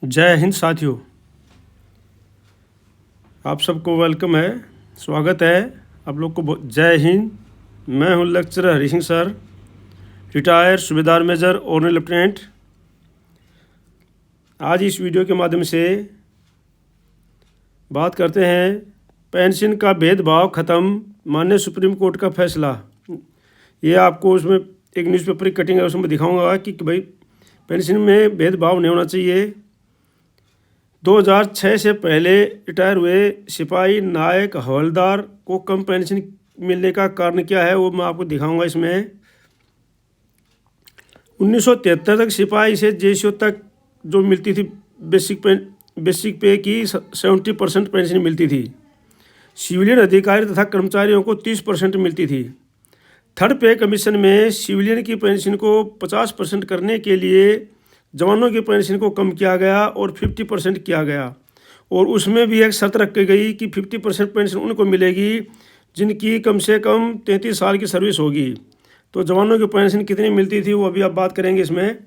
जय हिंद साथियों, आप सबको वेलकम है, स्वागत है आप लोग को। जय हिंद। मैं हूं lecturer Hari Singh sir, retired सूबेदार मेजर और लेफ्टिनेंट। आज इस वीडियो के माध्यम से बात करते हैं पेंशन का भेदभाव ख़त्म, माननीय सुप्रीम कोर्ट का फैसला। ये आपको उसमें एक न्यूज़पेपर की कटिंग है, उसमें दिखाऊंगा कि भाई पेंशन में भेदभाव नहीं होना चाहिए। 2006 से पहले रिटायर हुए सिपाही, नायक, हवलदार को कम पेंशन मिलने का कारण क्या है वो मैं आपको दिखाऊंगा। इसमें 1973 तक सिपाही से जेसीओ तक जो मिलती थी बेसिक पे की 70% पेंशन मिलती थी। सिविलियन अधिकारी तथा कर्मचारियों को 30% मिलती थी। थर्ड पे कमीशन में सिविलियन की पेंशन को 50% करने के लिए जवानों की पेंशन को कम किया गया और 50% किया गया। और उसमें भी एक शर्त रखी गई कि 50% पेंशन उनको मिलेगी जिनकी कम से कम 33 साल की सर्विस होगी। तो जवानों की पेंशन कितनी मिलती थी वो अभी आप बात करेंगे इसमें।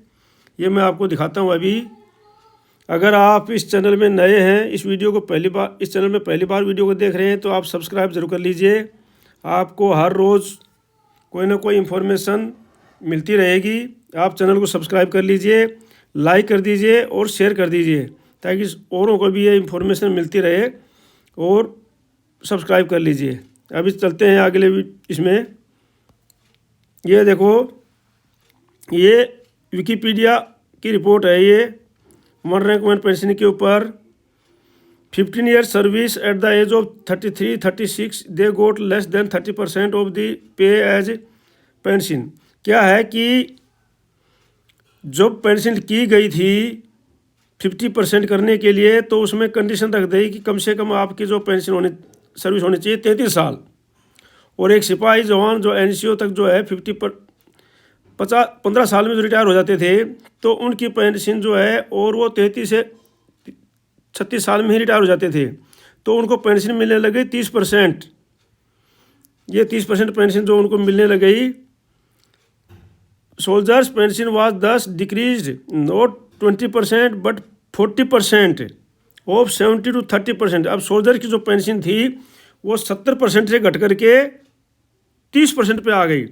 ये मैं आपको दिखाता हूँ अभी। अगर आप इस चैनल में नए हैं, इस चैनल में पहली बार वीडियो को देख रहे हैं तो आप सब्सक्राइब जरूर कर लीजिए। आपको हर रोज़ कोई ना कोई इन्फॉर्मेशन मिलती रहेगी। आप चैनल को सब्सक्राइब कर लीजिए, लाइक कर दीजिए और शेयर कर दीजिए ताकि औरों को भी ये इन्फॉर्मेशन मिलती रहे, और सब्सक्राइब कर लीजिए। अभी चलते हैं अगले इसमें। ये देखो, ये विकिपीडिया की रिपोर्ट है। ये वन रैंक वन पेंशन के ऊपर 15 year service at the age of 33-36 they got less than 30% of the pay as pension. क्या है कि जब पेंशन की गई थी 50% करने के लिए, तो उसमें कंडीशन रख दी कि कम से कम आपकी जो पेंशन सर्विस होनी चाहिए 33 साल। और एक सिपाही जवान जो एनसीओ तक जो है 15 साल में जो रिटायर हो जाते थे तो उनकी पेंशन जो है, और वो 33 से 36 साल में ही रिटायर हो जाते थे, तो उनको पेंशन मिलने लगी 30%। ये 30% पेंशन जो उनको मिलने लगी। सोल्जर्स पेंशन वाज दस decrease not 20% but 40% of 70 to 30%। अब सोल्जर की जो पेंशन थी वो 70% से घट करके 30% पे आ गई,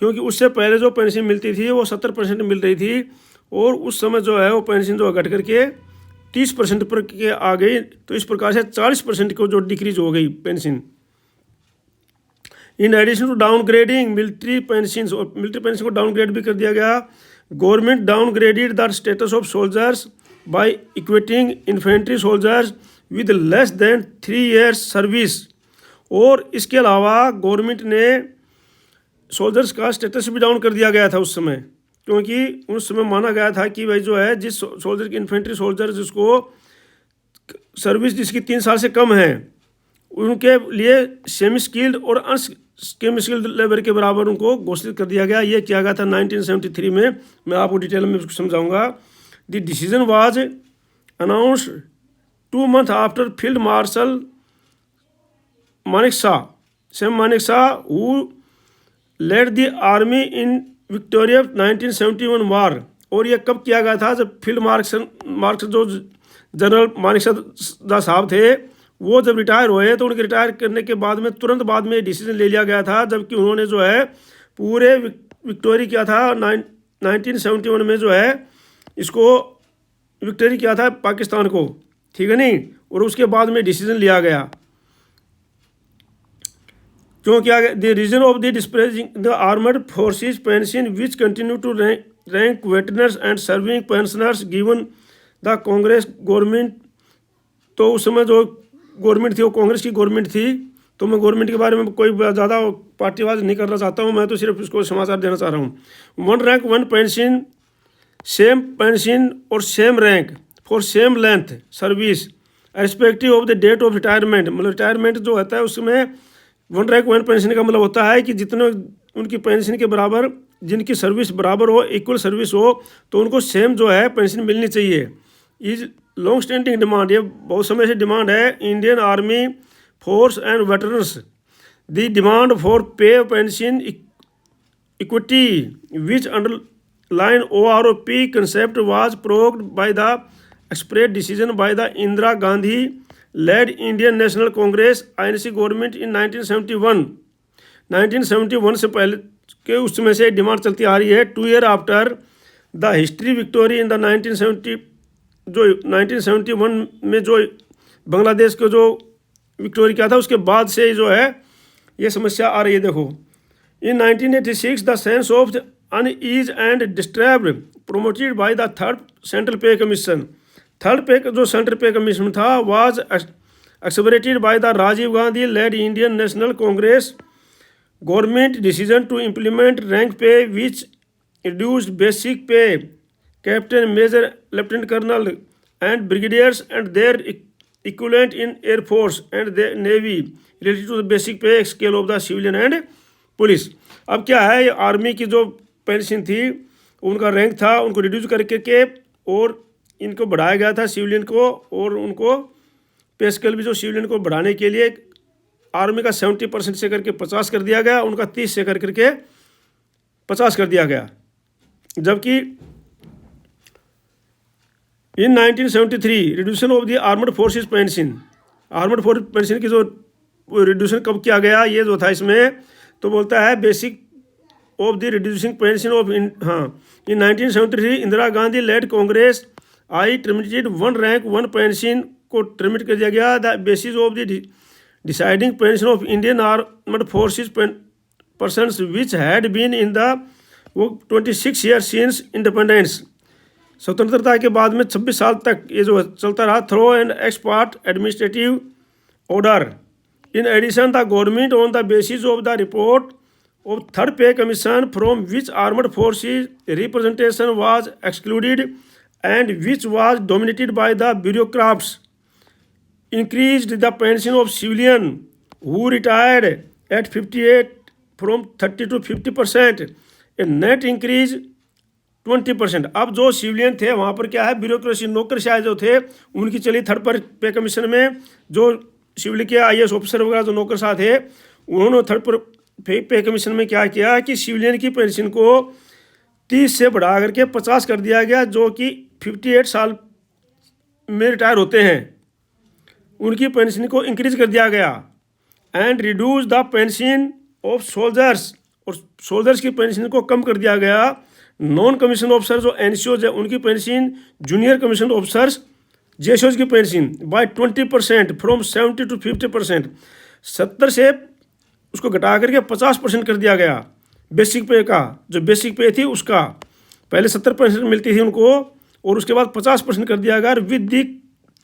क्योंकि उससे पहले जो पेंशन मिलती थी वो 70% मिल रही थी, और उस समय जो है वो पेंशन जो घट करके 30% पर के आ गई। तो इस प्रकार से 40% को जो डिक्रीज हो गई pension. In addition to downgrading military pension, और मिलिट्री पेंशन को डाउनग्रेड भी कर दिया गया। Government downgraded the status of soldiers by equating infantry soldiers with less than 3 years service. और इसके अलावा गवर्नमेंट ने सोल्जर्स का स्टेटस भी डाउन कर दिया गया था उस समय, क्योंकि उस समय माना गया था कि भाई जो है जिस सोल्जर की इन्फेंट्री सोल्जर जिसको सर्विस जिसकी 3 साल से कम है, उनके लिए सेमी स्किल्ड और अनस्किल्ड स्किल्ड लेबर के बराबर उनको घोषित कर दिया गया। ये किया गया था 1973 में। मैं आपको डिटेल में समझाऊंगा। The decision was announced 2 months after field marshal Manekshaw, Sam Manekshaw, who led the army in victorious 1971 war. और ये कब किया गया था? जब फील्ड मार्शल जो जनरल मानेकशॉ साहब थे वो जब रिटायर हुए, तो उनके रिटायर करने के बाद में तुरंत बाद में डिसीजन ले लिया गया था, जबकि उन्होंने जो है पूरे विक्टोरी किया था 1971 में जो है इसको विक्टोरी किया था पाकिस्तान को, ठीक है नहीं। और उसके बाद में डिसीजन लिया गया। क्यों किया गया? The reason of the displacing the armed forces pension which continue to rank veterans and serving pensioners given the Congress government. तो उस समय जो गवर्नमेंट थी वो कांग्रेस की गवर्नमेंट थी। तो मैं गवर्नमेंट के बारे में कोई ज़्यादा पार्टीवाद नहीं करना चाहता हूँ, मैं तो सिर्फ इसको समाचार देना चाह रहा हूँ। One rank one pension, same pension और same rank for same length service respective of the date of retirement. मतलब रिटायरमेंट जो होता है उसमें वन रैंक वन पेंशन का मतलब होता है कि जितने उनकी पेंशन के बराबर जिनकी सर्विस बराबर हो, इक्वल सर्विस हो, तो उनको सेम जो है पेंशन मिलनी चाहिए। इज लॉन्ग स्टैंडिंग डिमांड, ये बहुत समय से डिमांड है Indian army force and veterans. The demand for pay pension equity which underline ORP concept was provoked by the express decision by the Indira Gandhi led Indian National Congress INC government in 1971। 1971 से पहले के उसमें से demand चलती आ रही है। 2 year after the history victory in the 1970 जो 1971 में जो बांग्लादेश को जो विक्टोरी किया था उसके बाद से जो है ये समस्या आ रही है। देखो in 1986 the sense of unease and disturb promoted by the third central pay commission. Third pay जो सेंट्रल पे कमीशन था was exasperated by the Rajiv Gandhi led Indian National Congress government decision to implement rank pay which reduced basic pay captain major lieutenant colonel and brigadiers and their equivalent in air force and the navy related to the basic pay scale of the civilian and police। अब क्या है, army की जो pension थी उनका rank था उनको reduce करके और इनको बढ़ाया गया था सिविलियन को, और उनको पे स्केल भी जो सिविलियन को बढ़ाने के लिए आर्मी का 70% से करके 50 कर दिया गया, उनका 30 से करके 50 कर दिया गया। जबकि in 1973 reduction of the armed forces pension, armed force pension की जो रिड्यूशन कब किया गया ये जो था इसमें तो बोलता है basic of the reducing pension of in 1973 Indira Gandhi led Congress I terminated 1 rank 1 pension को टर्मिनेट कर दिया गया। The basis of the deciding pension of Indian armed forces persons which had been in the वो 26 ईयर सिंस इंडिपेंडेंस, स्वतंत्रता के बाद में 26 साल तक ये जो चलता रहा। Through and ex parte administrative order in addition the government on the basis of the report of third pay commission from which armed forces representation was excluded and which was dominated by the bureaucrats increased the pension of civilian who retired at 58 from 30 to 50%, a net increase 20%। अब जो civilian थे वहाँ पर क्या है bureaucracy नौकरशाह जो थे उनकी चली थर्ड पर पे कमीशन में, जो सिविल के IAS ऑफिसर वगैरह जो नौकरशाह थे उन्होंने थर्ड पर पे कमीशन में क्या किया कि सिविलियन की पेंशन को 30 से बढ़ा करके 50 कर दिया गया, जो कि 58 साल में रिटायर होते हैं उनकी पेंशन को इंक्रीज कर दिया गया। And reduce the pension of soldiers, और सोल्जर्स की पेंशन को कम कर दिया गया। नॉन कमीशन ऑफिसर जो NCOs है उनकी pension, junior commission officers JSOs की पेंशन बाय 20% फ्रॉम 70 to 50%, 70 से उसको घटा करके 50% कर दिया गया। बेसिक पे का जो बेसिक पे थी उसका पहले 70% मिलती थी उनको और उसके बाद 50% कर दिया गया। With the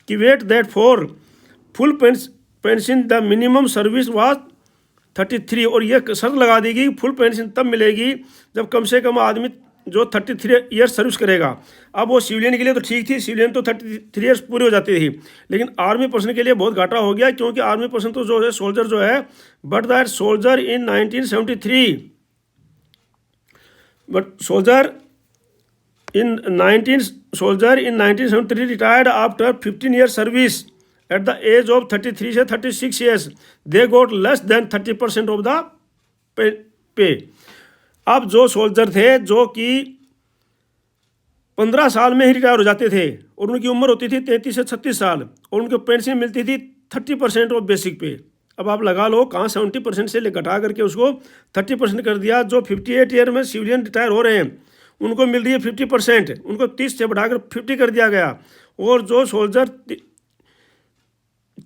caveat that for full pension the minimum service was 33, और यह शर्त लगा दी गई फुल पेंशन तब मिलेगी जब कम से कम आदमी जो 33 ईयर सर्विस करेगा। अब वो सिविलियन के लिए तो ठीक थी, सिविलियन तो 33 ईयर्स पूरी हो जाती थी, लेकिन आर्मी पर्सन के लिए बहुत घाटा हो गया, क्योंकि आर्मी पर्सन तो जो है सोल्जर जो है, but that soldier in 1973 in 1973 retired after 15 years service at the age of 33 से 36 years, they got less than 30% of the pay। अब जो सोल्जर थे जो कि 15 साल में ही रिटायर हो जाते थे और उनकी उम्र होती थी 33 से 36 साल और उनको पेंशन मिलती थी 30% ऑफ बेसिक पे। अब आप लगा लो कहाँ 70% से घटा करके उसको 30% कर दिया। जो 58 ईयर में सिविलियन रिटायर हो रहे हैं उनको मिल रही है 50%, उनको 30 से बढ़ाकर 50 कर दिया गया। और जो सोल्जर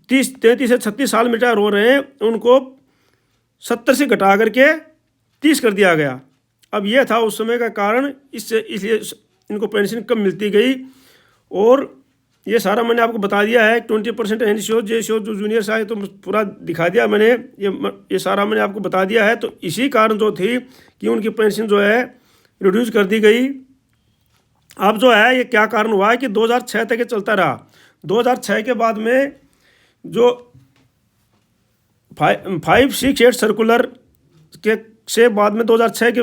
33 से 36 साल में रिटायर हो रहे हैं उनको 70 से घटा करके 30 कर दिया गया। अब यह था उस समय का कारण, इसलिए इनको पेंशन कम मिलती गई। और ये सारा मैंने आपको बता दिया है। 20% NCO JSO जो जूनियर आए तो पूरा दिखा दिया मैंने, ये सारा मैंने आपको बता दिया है। तो इसी कारण जो थी कि उनकी पेंशन जो है रिड्यूस कर दी गई। अब जो है ये क्या कारण हुआ है कि 2006 तक ये चलता रहा। 2006 के बाद में जो 568 सर्कुलर के से बाद में 2006 के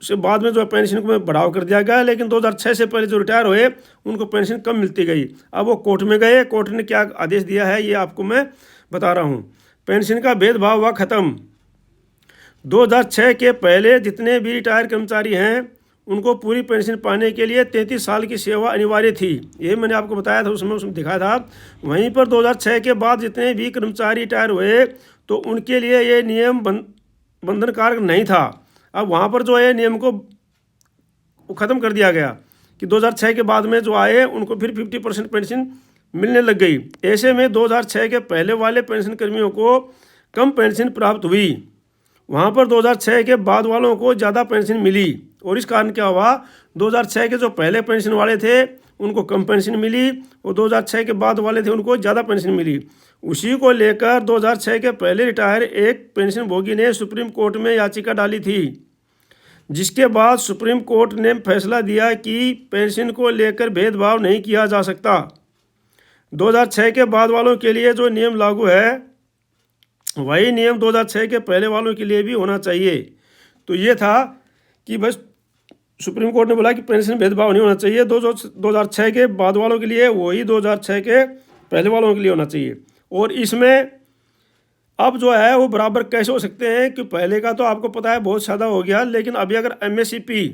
से बाद में जो पेंशन को बढ़ावा कर दिया गया, लेकिन 2006 से पहले जो रिटायर हुए उनको पेंशन कम मिलती गई। अब वो कोर्ट में गए, कोर्ट ने क्या आदेश दिया है ये आपको मैं बता रहा हूँ। पेंशन का भेदभाव हुआ ख़त्म। 2006 के पहले जितने भी रिटायर कर्मचारी हैं उनको पूरी पेंशन पाने के लिए 33 साल की सेवा अनिवार्य थी। यही मैंने आपको बताया था, उसमें दिखाया था। वहीं पर 2006 के बाद जितने भी कर्मचारी रिटायर हुए तो उनके लिए ये नियम बंधनकारक नहीं था। अब वहाँ पर जो है नियम को ख़त्म कर दिया गया कि 2006 के बाद में जो आए उनको फिर 50% पेंशन मिलने लग गई। ऐसे में 2006 के पहले वाले पेंशन कर्मियों को कम पेंशन प्राप्त हुई, वहाँ पर 2006 के बाद वालों को ज़्यादा पेंशन मिली। और इस कारण क्या हुआ, 2006 के जो पहले पेंशन वाले थे उनको कम पेंशन मिली और 2006 के बाद वाले थे उनको ज़्यादा पेंशन मिली। उसी को लेकर 2006 के पहले रिटायर एक पेंशन भोगी ने सुप्रीम कोर्ट में याचिका डाली थी, जिसके बाद सुप्रीम कोर्ट ने फैसला दिया कि पेंशन को लेकर भेदभाव नहीं किया जा सकता। 2006 के बाद वालों के लिए जो नियम लागू है वही नियम 2006 के पहले वालों के लिए भी होना चाहिए। तो ये था कि बस सुप्रीम कोर्ट ने बोला कि पेंशन भेदभाव नहीं होना चाहिए, 2006 के बाद वालों के लिए वही 2006 के पहले वालों के लिए होना चाहिए। और इसमें अब जो है वो बराबर कैसे हो सकते हैं कि पहले का तो आपको पता है बहुत ज़्यादा हो गया, लेकिन अभी अगर एमएसपी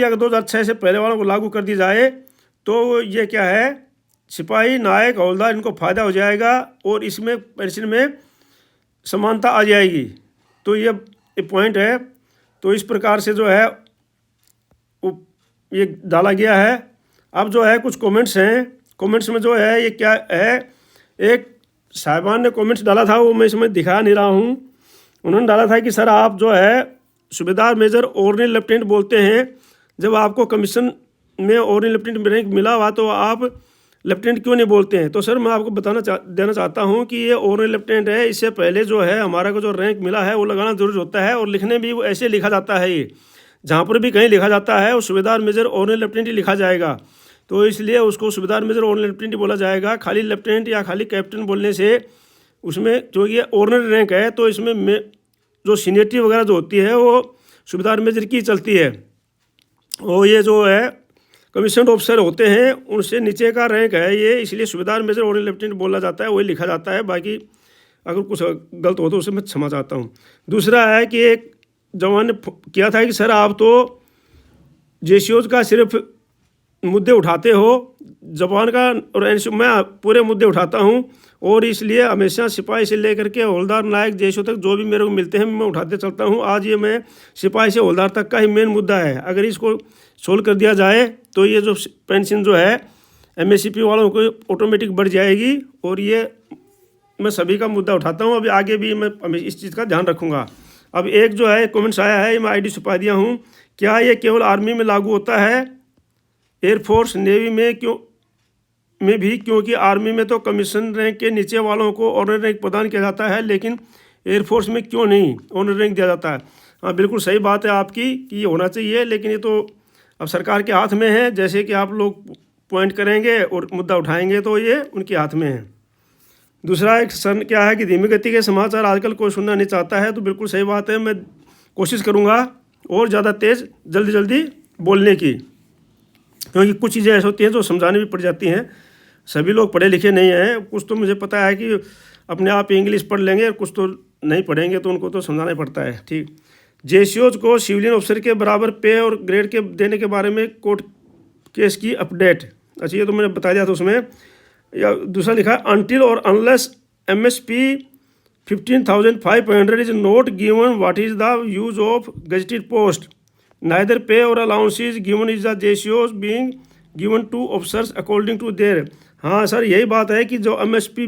अगर 2006 से पहले वालों को लागू कर दी जाए तो ये क्या है, सिपाही नायक हवलदार इनको फ़ायदा हो जाएगा और इसमें पेंशन में समानता आ जाएगी। तो ये पॉइंट है। तो इस प्रकार से जो है ये डाला गया है। अब जो है कुछ कमेंट्स हैं, कमेंट्स में जो है ये क्या है, एक साहिबान ने कमेंट्स डाला था, वो मैं इसमें दिखा नहीं रहा हूँ। उन्होंने डाला था कि सर आप जो है सूबेदार मेजर ऑर्डिनरी लेफ्टिनेंट बोलते हैं, जब आपको कमीशन में ऑर्डिनरी लेफ्टिनेंट रैंक मिला हुआ तो आप लेफ्टिनेंट क्यों नहीं बोलते हैं। तो सर मैं आपको देना चाहता हूँ कि ये ऑर्डिनरी लेफ्टिनेंट है, इससे पहले जो है हमारा को जो रैंक मिला है वो लगाना जरूर होता है और लिखने भी वो ऐसे लिखा जाता है। ये जहाँ पर भी कहीं लिखा जाता है वो सूबेदार मेजर ऑर्डिनरी लेफ्टिनेंट ही लिखा जाएगा, तो इसलिए उसको सूबेदार मेजर ऑर्डिनरी लेफ्टिनेंट ही बोला जाएगा। खाली लेफ्टिनेंट या खाली कैप्टन बोलने से उसमें जो ये ऑर्डिनरी रैंक है तो इसमें जो सीनियरिटी वगैरह जो होती है वो सूबेदार मेजर की चलती है। और ये जो है कमीशन ऑफिसर होते हैं उनसे नीचे का रैंक है ये, इसलिए सूबेदार मेजर ऑर्डिनरी लेफ्टिनेंट बोला जाता है, वही लिखा जाता है। बाकी अगर कुछ गलत हो तो उसे मैं क्षमा चाहता हूँ। दूसरा है कि एक जवान ने किया था कि सर आप तो जेसीओज का सिर्फ मुद्दे उठाते हो, जवान का और मैं पूरे मुद्दे उठाता हूँ और इसलिए हमेशा सिपाही से लेकर के हवलदार नायक जेसीओ तक जो भी मेरे को मिलते हैं मैं उठाते चलता हूँ। आज ये मैं सिपाही से हवलदार तक का ही मेन मुद्दा है। अगर इसको सोल्व कर दिया जाए तो ये जो पेंशन जो है एमएसपी वालों को ऑटोमेटिक बढ़ जाएगी और ये मैं सभी का मुद्दा उठाता हूँ। अभी आगे भी मैं इस चीज़ का ध्यान रखूँगा। अब एक जो है कमेंट्स आया है, मैं आईडी छुपा दिया हूँ, क्या ये केवल आर्मी में लागू होता है, एयरफोर्स नेवी में भी, क्योंकि आर्मी में तो कमीशन रैंक के नीचे वालों को ऑनर रैंक प्रदान किया जाता है, लेकिन एयरफोर्स में क्यों नहीं ऑनर रैंक दिया जाता है। हाँ बिल्कुल सही बात है आपकी कि ये होना चाहिए, लेकिन ये तो अब सरकार के हाथ में है। जैसे कि आप लोग पॉइंट करेंगे और मुद्दा उठाएंगे तो ये उनके हाथ में है। दूसरा एक सन क्या है कि धीमी गति के समाचार आजकल कोई सुनना नहीं चाहता है, तो बिल्कुल सही बात है। मैं कोशिश करूँगा और ज़्यादा तेज़ जल्दी बोलने की, क्योंकि कुछ चीज़ें ऐसी होती हैं जो समझाने भी पड़ जाती हैं। सभी लोग पढ़े लिखे नहीं हैं, कुछ तो मुझे पता है कि अपने आप इंग्लिश पढ़ लेंगे और कुछ तो नहीं पढ़ेंगे, तो उनको तो समझाना ही पड़ता है। ठीक, जेसीओज को सिविलियन ऑफिसर के बराबर पे और ग्रेड के देने के बारे में कोर्ट केस की अपडेट। अच्छा ये तो मैंने बता दिया था उसमें। या दूसरा लिखा है अनटिल और unless MSP 15,500 is not given what is the use of gazetted post, neither pay और allowance is given is the जेसीओज being given to officers according to their. हाँ सर यही बात है कि जो एमएसपी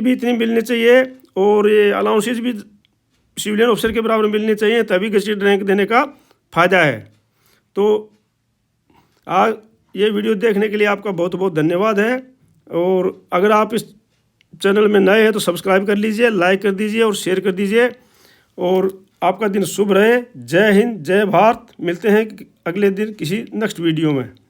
भी इतनी मिलनी चाहिए और ये अलाउंसेज भी सिविलियन ऑफिसर के बराबर मिलनी चाहिए, तभी गेजेटेड रैंक देने का फ़ायदा है। तो आज ये वीडियो देखने के लिए आपका बहुत बहुत धन्यवाद है। और अगर आप इस चैनल में नए हैं तो सब्सक्राइब कर लीजिए, लाइक कर दीजिए और शेयर कर दीजिए। और आपका दिन शुभ रहे। जय हिंद, जय भारत। मिलते हैं अगले दिन किसी नेक्स्ट वीडियो में।